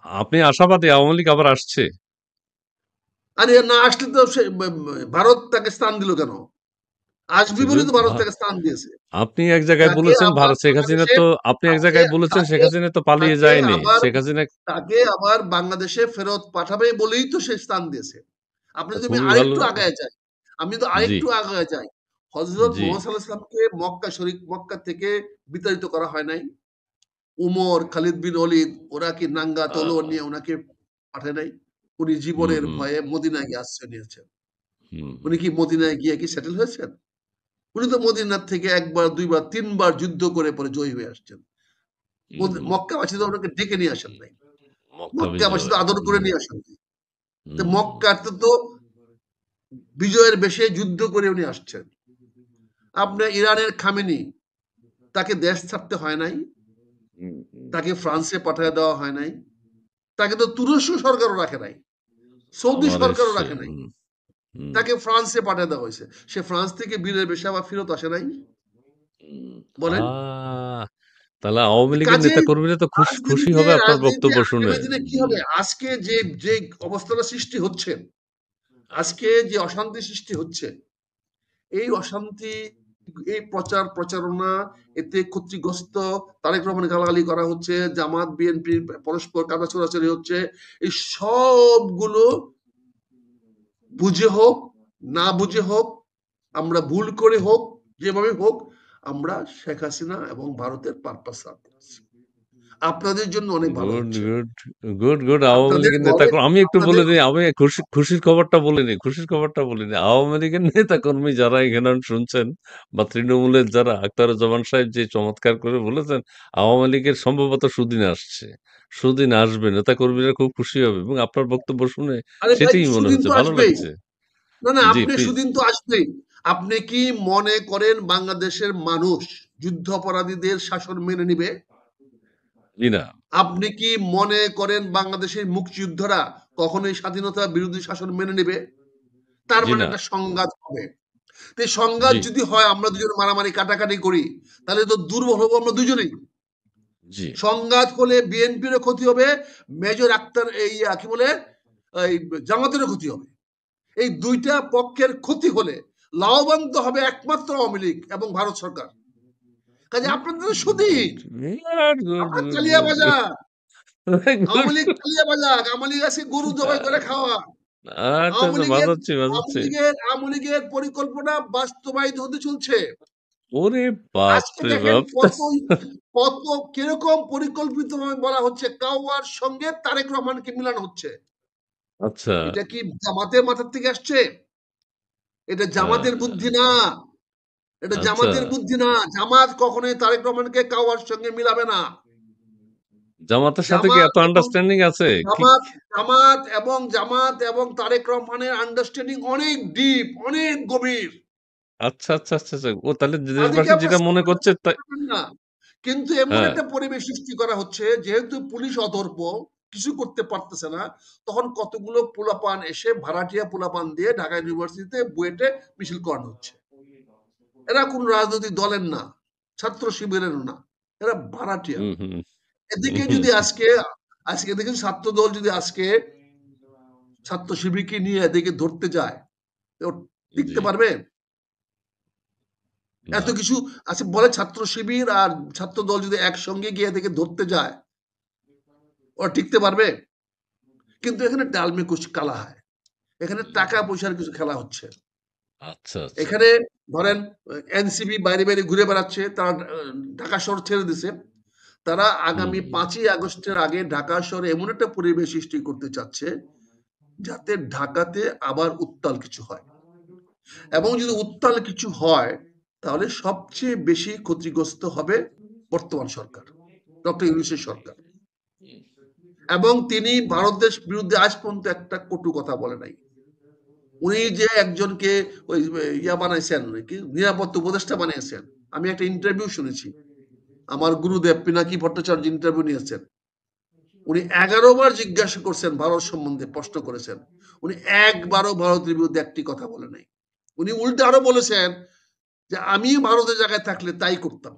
আপনি আশাবাদী আওয়ামী লীগ আবার আসছে? আরে না আসলে তো ভারত তাকে স্থান দিল কেন? আসবি বলে তো ভারত তাকে স্থান দিয়েছে। আপনি এক জায়গায় তাকে বলেছেন আবার ভারত শেখ হাসিনা বাংলাদেশে তো, আপনি এক তাকে জায়গায় বলেছেন শেখ তাকে হাসিনা তো পালিয়ে তাকে যায়নি। আবার শেখ হাসিনা তাকে আবার বাংলাদেশে ফেরত পাঠাবে বলেই তো সে স্থান দিয়েছে। আপনি যদি আমি খুবই ভালো। আরেকটু আগায় যাই, আমি তো জি, আরেকটু আগায় যাই। হযরত জি। মুহাম্মদ সাঃ কে মক্কা থেকে বিতাড়িত করা হয় নাই? উমর, খালিদ বিন ওলীদ ওরা কি নাঙ্গা আ তলোয়ার নিয়ে উনাকে পাঠায় নাই? উনি হুম, জীবনের হুম, ভয়ে মদিনায় গিয়ে আশ্রয় নিয়েছেন। হুম, উনি হুম, কি মদিনায় গিয়ে কি সেটেল হয়েছেন? উনি তো মদিনার থেকে ১ বার, ২ বার, ৩ বার যুদ্ধ করে পরে জয়ী হয়ে আসছেন। হুম, হুম। মক্কাবাসী তো ওনাকে ডেকে নিয়ে আসেন নাই। মক্কা মক্কাবাসী তো বিজয়। আদর করে হুম, নিয়ে আসেন নাই। তো হুম, মক্কাতে তো বিজয়ের বেশে যুদ্ধ করে উনি আসছেন। আপনার ইরানের খামেনি তাকে দেশ ছাড়তে হয় নাই। হুম, হুম। তাকে ফ্রান্সে পাঠায় দেওয়া হয় নাই। তাকে তো তুরস্ক সরকারও রাখে নাই। সৌদি আবার সরকারও এসছে। রাখে নাই। হুম, হুম, তাকে ফ্রান্সে পাঠিয়ে দেওয়া হয়েছে। সে ফ্রান্স থেকে বীরের বেশে আবার ফেরত আসে নাই? হুম। বলেন? তাহলে আওয়ামী লীগের কাজেই নেতা-কর্মীরা তো খুশি রাজনীতিতে হবে আপনার রাজনীতিতে বক্তব্য শুনে। আগামী দিনে কি হবে? আজকে যে অবস্থাটা সৃষ্টি হচ্ছে, আজকে যে অশান্তি সৃষ্টি হচ্ছে, এই অশান্তি, এই প্রচার প্রচারণা, এতে ক্ষতিগ্রস্ত তারেক রহমানের গালাগালি করা হচ্ছে, জামাত বিএনপি পরস্পর কাদা ছোড়াছড়ি হচ্ছে। এই সবগুলো বুঝে হোক, না বুঝে হোক, আমরা ভুল করে হোক, যেভাবে হোক, আমরা শেখ হাসিনা এবং ভারতের পারপাস সার্ভ করছি। আপনাদের জন্য অনেক ভালো গুড, হচ্ছে। Good, good. আওয়ামী আপনাদের লীগের দলে আমি একটু বলে আপনাদের দিই, আমি খুশির খবরটা বলিনি। খুশির খবরটা বলিনি। আওয়ামী লীগের নেতা-কর্মী যারা এখানে শুনছেন বা তৃণমূলের যারা আখতারুজ্জামান সাহেব যে চমৎকার করে বলেছেন, আওয়ামী লীগের সম্ভবত সুদিন আসছে। সুদিন আসবে। নেতা-কর্মীরা খুব খুশি হবে এবং আপনার বক্তব্য শুনে আরে ভাই সেটিই মনে সুদিন হচ্ছে। তো ভালো আসবেই। লাগছে। না, না জি, আপনি প্লিজ। সুদিন তো আসবেই। আপনি কি মনে করেন বাংলাদেশের মানুষ যুদ্ধাপরাধীদের শাসন মেনে নিবে? জি না। আপনি কি মনে করেন বাংলাদেশের মুক্তিযোদ্ধারা কখনোই স্বাধীনতা বিরোধী শাসন মেনে নিবে? তার জি মানে না। একটা সংঘাত হবে। তো এই সংঘাত জি, যদি হয় আমরা দুজন মারামারি কাটাকাটি করি, তাহলে তো দুর্বল হবো আমরা দুজনেই। জি। সংঘাত হলে বিএনপিরও ক্ষতি হবে, মেজর আক্তার এই কি বলে এই জামাতেরও ক্ষতি হবে। এই দুইটা পক্ষের ক্ষতি হলে লাভবান তো হবে একমাত্র আওয়ামী লীগ এবং ভারত সরকার। কাজে আপনাদের তো সুদিন, আপনার তালিয়া গুড। বাজা, গুড। আওয়ামী লীগ তালিয়া বাজা, আওয়ামী লীগ আছে গরু জবাই করে খাওয়া। আচ্ছা, আওয়ামী আচ্ছা, লীগের বাজাচ্ছি, বাজাচ্ছি। আওয়ামী লীগের পরিকল্পনা বাস্তবায়িত হতে চলছে। ওরে আজকে বাপরে দেখেন বাপ! কত কিরকম পরিকল্পিতভাবে বলা হচ্ছে কাওয়ার সঙ্গে তারেক রহমানকে মিলানো হচ্ছে। আচ্ছা, এটা কি জামাতের মাথার থেকে আসছে? এটা জামাতের আ বুদ্ধি না। এটা আচ্ছা। জামাতের বুদ্ধি না। জামাত কখনোই তারেক রহমানকে কাওয়ার সঙ্গে মিলাবে না। জামাতের সাথে কি জামাত এত এবং আন্ডারস্ট্যান্ডিং আছে? কি জামাত এবং তারেক রহমানের আন্ডারস্ট্যান্ডিং অনেক ডিপ, অনেক গভীর। আচ্ছা। ও তাহলে তাদেরকে দেশবাসী আপনি যেটা মনে সহজে করছে করতে তাই। পারবেন না। কিন্তু এমন হ্যাঁ, একটা পরিবেশ সৃষ্টি করা হচ্ছে যেহেতু পুলিশ অদর্প, কিছু করতে পারতেছে না, তখন কতগুলো পোলাপান এসে ভাড়াটিয়া পোলাপান দিয়ে ঢাকা ইউনিভার্সিটিতে বুয়েটে মিছিল করানো হচ্ছে। এরা কোন রাজনৈতিক দলের না, ছাত্র শিবিরেরও না, এরা ভাড়াটিয়া। হুম, হুম, এদিকে হুম, যদি আজকে এদিকে ছাত্র দল যদি আজকে ছাত্র শিবিরকে নিয়ে এদিকে ধরতে যায়, ও জি, টিকতে পারবে? না। এত কিছু আছে বলে ছাত্র শিবির আর ছাত্র দল যদি একসঙ্গে গিয়ে এদিকে ধরতে যায়, ওরা টিকতে পারবে? কিন্তু এখানে ডালমে কুছ কালা হয়। এখানে টাকা পয়সার কিছু খেলা হচ্ছে। আচ্ছা। এখানে ধরেন এনসিপি বাইরে ঘুরে বেড়াচ্ছে, তারা ঢাকা শহর ছেড়ে দিছে। তারা হুম, আগামী ৫ই আগস্টের আগে ঢাকা শহরে এমন একটা পরিবেশ সৃষ্টি করতে চাচ্ছে যাতে ঢাকাতে আবার উত্তাল কিছু হয়। এবং যদি উত্তাল কিছু হয় তাহলে সবচেয়ে বেশি ক্ষতিগ্রস্ত হবে বর্তমান সরকার, ডক্টর ইউনূসের সরকার। এবং তিনি ভারতের বিরুদ্ধে আজ পর্যন্ত একটা কটু কথা বলে নাই। উনি যে একজনকে ওই ইয়া বানাইছেন, কি নিরাপত্তা উপদেষ্টা বানিয়েছেন, আমি একটা ইন্টারভিউ শুনেছি। আমার গুরুদেব পিনাকি ভট্টাচার্য ইন্টারভিউ নিয়েছেন। উনি ১১ বার জিজ্ঞাসা করছেন ভারত সম্বন্ধে, প্রশ্ন করেছেন। উনি একবারও ভারতের বিরুদ্ধে একটি কথা বলে নাই। উনি উল্টে আরো বলেছেন যে আমি ভারতের জায়গায় থাকলে তাই করতাম।